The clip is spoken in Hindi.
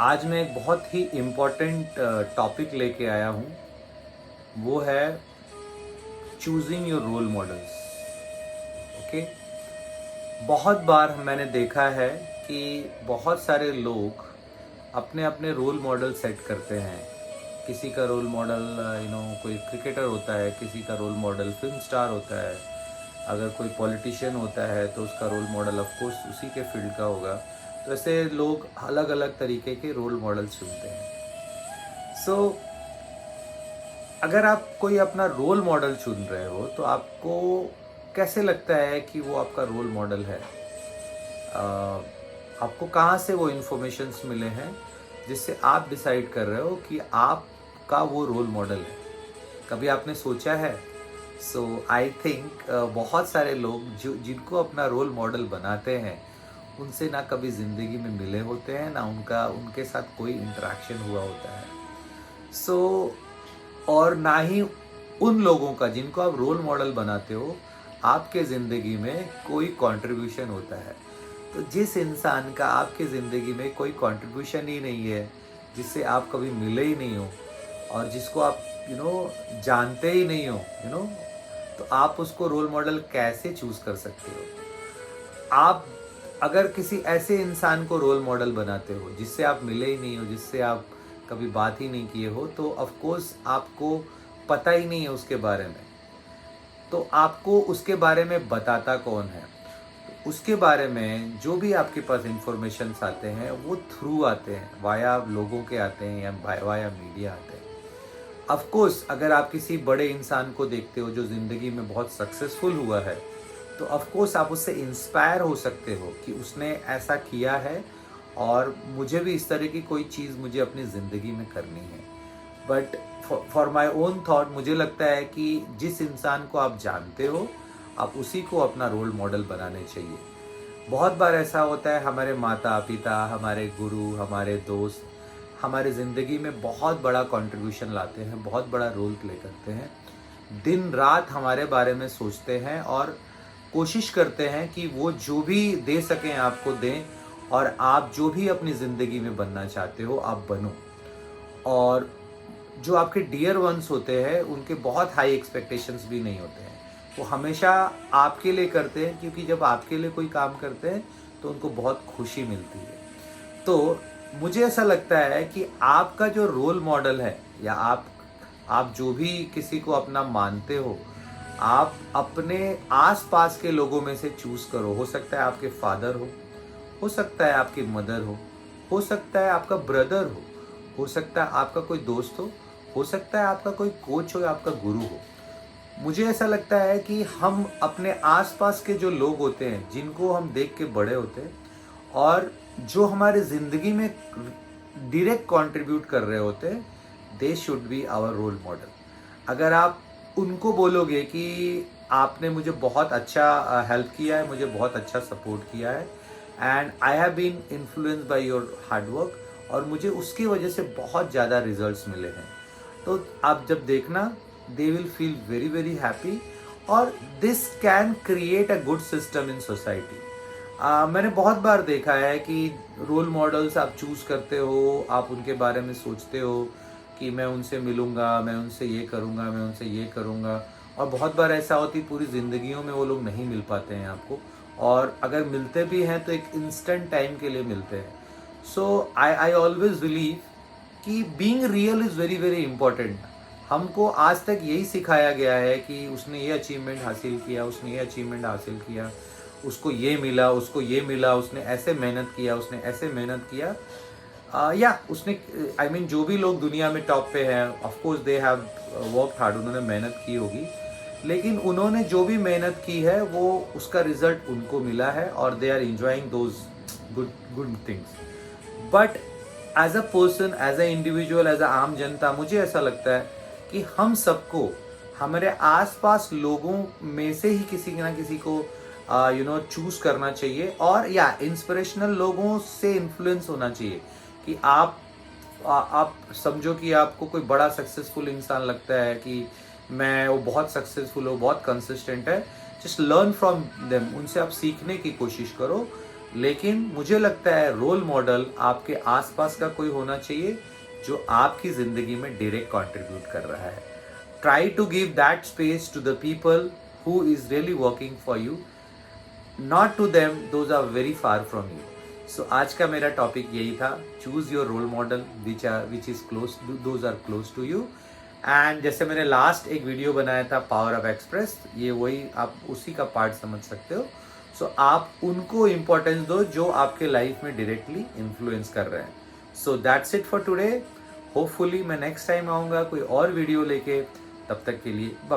आज मैं एक बहुत ही इम्पोर्टेंट टॉपिक लेके आया हूँ। वो है choosing your role models. Okay, बहुत बार मैंने देखा है कि बहुत सारे लोग अपने अपने रोल मॉडल सेट करते हैं। किसी का रोल मॉडल कोई क्रिकेटर होता है, किसी का रोल मॉडल फिल्म स्टार होता है, अगर कोई पॉलिटिशियन होता है तो उसका रोल मॉडल ऑफ कोर्स उसी के फील्ड का होगा। तो ऐसे लोग अलग अलग तरीके के रोल मॉडल चुनते हैं। सो अगर आप कोई अपना रोल मॉडल चुन रहे हो तो आपको कैसे लगता है कि वो आपका रोल मॉडल है? आपको कहाँ से वो इन्फॉर्मेशंस मिले हैं जिससे आप डिसाइड कर रहे हो कि आपका वो रोल मॉडल है? कभी आपने सोचा है? सो आई थिंक बहुत सारे लोग जो जिनको अपना रोल मॉडल बनाते हैं उनसे ना कभी ज़िंदगी में मिले होते हैं, ना उनके साथ कोई इंटरेक्शन हुआ होता है। सो और ना ही उन लोगों का जिनको आप रोल मॉडल बनाते हो आपके ज़िंदगी में कोई कंट्रीब्यूशन होता है। तो जिस इंसान का आपके ज़िंदगी में कोई कंट्रीब्यूशन ही नहीं है, जिससे आप कभी मिले ही नहीं हो और जिसको आप जानते ही नहीं हो, तो आप उसको रोल मॉडल कैसे चूज़ कर सकते हो? आप अगर किसी ऐसे इंसान को रोल मॉडल बनाते हो जिससे आप मिले ही नहीं हो, जिससे आप कभी बात ही नहीं किए हो, तो ऑफ कोर्स आपको पता ही नहीं है उसके बारे में। तो आपको उसके बारे में बताता कौन है? उसके बारे में जो भी आपके पास इंफॉर्मेशंस आते हैं वो थ्रू आते हैं, वाया लोगों के आते हैं या वाया मीडिया आते हैं। ऑफ कोर्स अगर आप किसी बड़े इंसान को देखते हो जो ज़िंदगी में बहुत सक्सेसफुल हुआ है, तो ऑफ कोर्स आप उससे इंस्पायर हो सकते हो कि उसने ऐसा किया है और मुझे भी इस तरह की कोई चीज़ मुझे अपनी ज़िंदगी में करनी है। But for my own thought मुझे लगता है कि जिस इंसान को आप जानते हो आप उसी को अपना रोल मॉडल बनाने चाहिए। बहुत बार ऐसा होता है, हमारे माता पिता, हमारे गुरु, हमारे दोस्त हमारे ज़िंदगी में बहुत बड़ा कंट्रीब्यूशन लाते हैं, बहुत बड़ा रोल प्ले करते हैं। दिन रात हमारे बारे में सोचते हैं और कोशिश करते हैं कि वो जो भी दे सकें आपको दें और आप जो भी अपनी ज़िंदगी में बनना चाहते हो आप बनो। और जो आपके डियर वंस होते हैं उनके बहुत हाई एक्सपेक्टेशंस भी नहीं होते हैं। वो हमेशा आपके लिए करते हैं क्योंकि जब आपके लिए कोई काम करते हैं तो उनको बहुत खुशी मिलती है। तो मुझे ऐसा लगता है कि आपका जो रोल मॉडल है या आप जो भी किसी को अपना मानते हो, आप अपने आस-पास के लोगों में से चूज़ करो। हो सकता है आपके फादर हो सकता है आपकी मदर हो सकता है आपका ब्रदर हो सकता है आपका कोई दोस्त हो सकता है आपका कोई कोच हो या आपका गुरु हो। मुझे ऐसा लगता है कि हम अपने आस-पास के जो लोग होते हैं, जिनको हम देख के बड़े होते हैं और जो हमारे ज़िंदगी में डायरेक्ट कंट्रीब्यूट कर रहे होते हैं, they should be our role model. अगर आप उनको बोलोगे कि आपने मुझे बहुत अच्छा हेल्प किया है, मुझे बहुत अच्छा सपोर्ट किया है and I have been influenced by your hard work और मुझे उसकी वजह से बहुत ज़्यादा रिजल्ट्स मिले हैं, तो आप जब देखना they will feel very very happy और this can create a good system in society. मैंने बहुत बार देखा है कि रोल मॉडल्स आप चूज़ करते हो, आप उनके बारे में सोचते हो कि मैं उनसे मिलूँगा, मैं उनसे ये करूँगा, मैं उनसे ये करूँगा, और बहुत बार ऐसा होती पूरी ज़िंदगियों में वो लोग नहीं मिल पाते हैं आपको, और अगर मिलते भी हैं तो एक इंस्टेंट टाइम के लिए मिलते हैं। सो आई ऑलवेज बिलीव कि being real is very very important. हमको आज तक यही सिखाया गया है कि उसने ये अचीवमेंट हासिल किया, उसने ये अचीवमेंट हासिल किया, उसको ये मिला, उसको ये मिला, उसने ऐसे मेहनत किया, उसने ऐसे मेहनत किया। या उसने आई मीन जो भी लोग दुनिया में टॉप पे हैं, of course they have worked hard, उन्होंने मेहनत की होगी, लेकिन उन्होंने जो भी मेहनत की है वो उसका रिजल्ट उनको मिला है और they are enjoying those good good things. But as a person, as a individual, as a आम जनता, मुझे ऐसा लगता है कि हम सबको हमारे आसपास लोगों में से ही किसी ना किसी को चूज़ करना चाहिए और या इंस्पिरेशनल लोगों से इन्फ्लुएंस होना चाहिए कि आप समझो कि आपको कोई बड़ा सक्सेसफुल इंसान लगता है कि मैं वो बहुत सक्सेसफुल हो, बहुत कंसिस्टेंट है, जस्ट लर्न फ्रॉम देम, उनसे आप सीखने की कोशिश करो। लेकिन मुझे लगता है रोल मॉडल आपके आसपास का कोई होना चाहिए जो आपकी ज़िंदगी में डायरेक्ट कंट्रीब्यूट कर रहा है. Try to give that space to the people who is really working for you, not to them those are very far from you. So आज का मेरा टॉपिक यही था, choose your role model which is close, those are close to you. And जैसे मैंने लास्ट एक वीडियो बनाया था पावर ऑफ एक्सप्रेस, ये वही आप उसी का पार्ट समझ सकते हो. सो आप उनको इम्पोर्टेंस दो जो आपके लाइफ में डायरेक्टली इन्फ्लुएंस कर रहे हैं. So that's it for today. Hopefully मैं नेक्स्ट टाइम आऊँगा कोई और वीडियो लेके. तब तक के लिए बाय.